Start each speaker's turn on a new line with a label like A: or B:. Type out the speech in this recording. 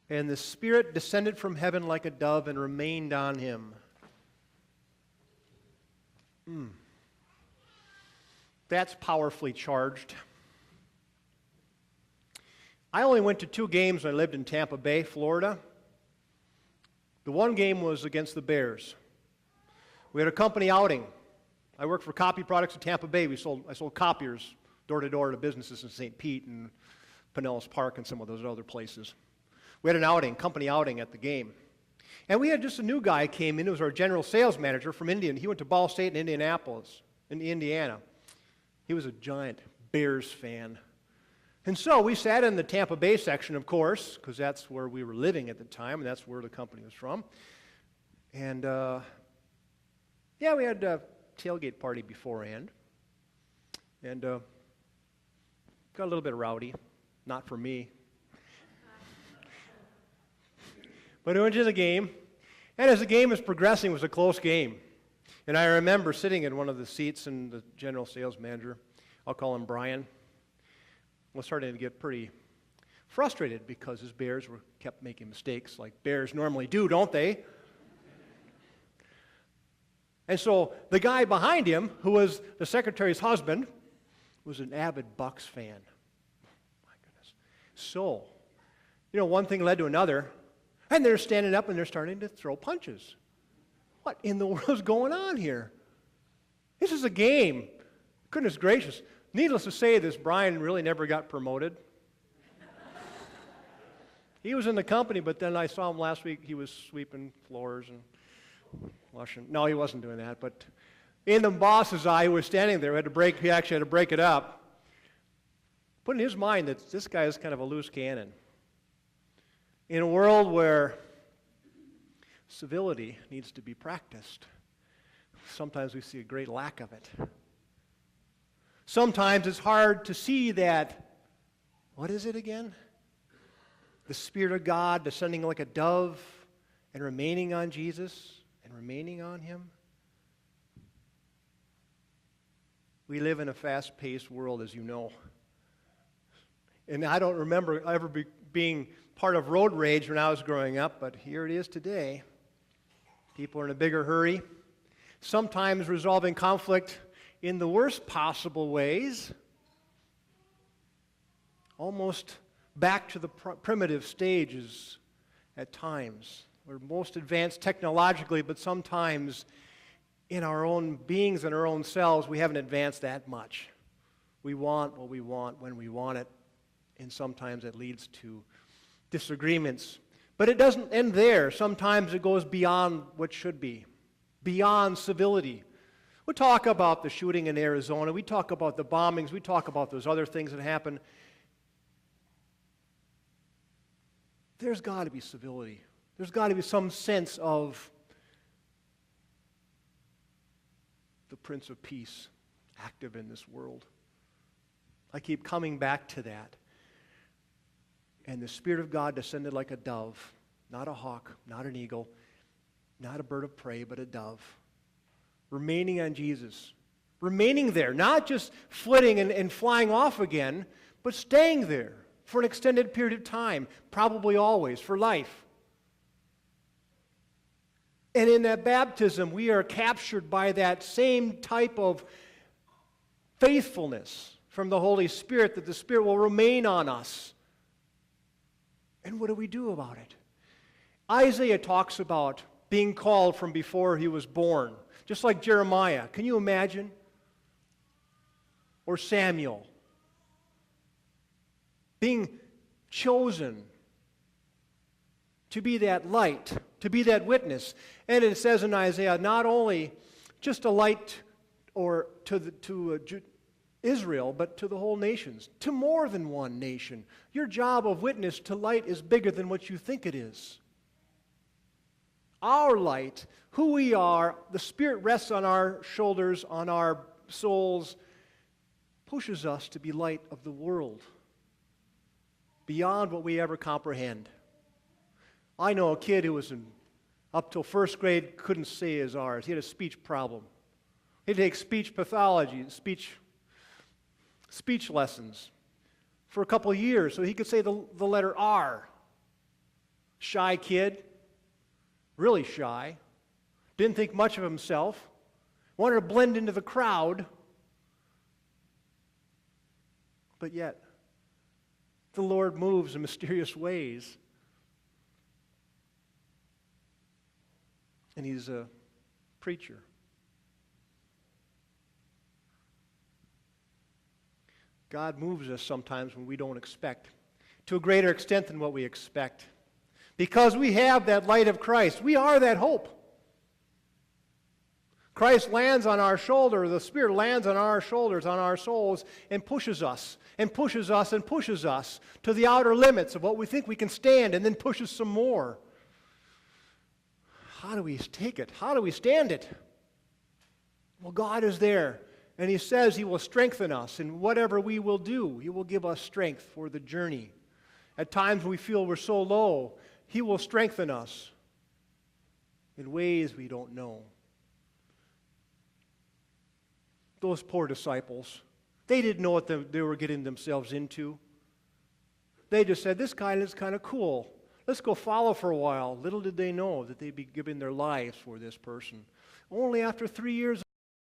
A: And the Spirit descended from heaven like a dove and remained on him. That's powerfully charged. I only went to 2 games when I lived in Tampa Bay, Florida. The one game was against the Bears. We had a company outing. I worked for Copy Products in Tampa Bay. I sold copiers door to door to businesses in St. Pete and Pinellas Park and some of those other places. We had an outing, company outing at the game. And we had just a new guy came in. It was our general sales manager from India. He went to Ball State in Indianapolis, in Indiana. He was a giant Bears fan. And so we sat in the Tampa Bay section, of course, because that's where we were living at the time, and that's where the company was from. And, we had a tailgate party beforehand. And got a little bit rowdy. Not for me. But we went to the game. And as the game was progressing, it was a close game. And I remember sitting in one of the seats, and the general sales manager, I'll call him Brian, was starting to get pretty frustrated because his Bears kept making mistakes like Bears normally do, don't they? And so the guy behind him, who was the secretary's husband, was an avid Bucks fan. My goodness. So, one thing led to another, and they're standing up and they're starting to throw punches. What in the world is going on here? This is a game. Goodness gracious. Needless to say, this Brian really never got promoted. He was in the company, but then I saw him last week. He was sweeping floors and washing. No, he wasn't doing that. But in the boss's eye, who was standing there, he actually had to break it up. Put in his mind that this guy is kind of a loose cannon. In a world where civility needs to be practiced, sometimes we see a great lack of it. Sometimes it's hard to see that, what is it again? The Spirit of God descending like a dove and remaining on Jesus and remaining on Him. We live in a fast-paced world, as you know. And I don't remember ever being part of road rage when I was growing up, but here it is today. People are in a bigger hurry, sometimes resolving conflict in the worst possible ways, almost back to the primitive stages at times. We're most advanced technologically, but sometimes in our own beings and our own selves, we haven't advanced that much. We want what we want when we want it, and sometimes it leads to disagreements. But it doesn't end there. Sometimes it goes beyond what should be, beyond civility. We talk about the shooting in Arizona. We talk about the bombings. We talk about those other things that happen. There's got to be civility. There's got to be some sense of the Prince of Peace active in this world. I keep coming back to that. And the Spirit of God descended like a dove, not a hawk, not an eagle, not a bird of prey, but a dove, remaining on Jesus, remaining there, not just flitting and flying off again, but staying there for an extended period of time, probably always, for life. And in that baptism, we are captured by that same type of faithfulness from the Holy Spirit, that the Spirit will remain on us. And what do we do about it? Isaiah talks about being called from before he was born, just like Jeremiah. Can you imagine? Or Samuel. Being chosen to be that light, to be that witness. And it says in Isaiah, not only just a light or to Israel, but to the whole nations, to more than one nation. Your job of witness to light is bigger than what you think it is. Our light, who we are, the Spirit rests on our shoulders, on our souls, pushes us to be light of the world, beyond what we ever comprehend. I know a kid who was up till first grade, couldn't say his R's. He had a speech problem. He'd take speech pathology, speech lessons for a couple of years so he could say the letter R. Shy kid, really shy, didn't think much of himself, wanted to blend into the crowd, but yet the Lord moves in mysterious ways. And he's a preacher. God moves us sometimes when we don't expect, to a greater extent than what we expect. Because we have that light of Christ. We are that hope. Christ lands on our shoulder, the Spirit lands on our shoulders, on our souls, and pushes us, and pushes us, and pushes us to the outer limits of what we think we can stand, and then pushes some more. How do we take it? How do we stand it? Well, God is there, and He says He will strengthen us in whatever we will do. He will give us strength for the journey. At times when we feel we're so low, He will strengthen us in ways we don't know. Those poor disciples, they didn't know what they were getting themselves into. They just said, this guy is kind of cool. Let's go follow for a while. Little did they know that they'd be giving their lives for this person. Only after 3 years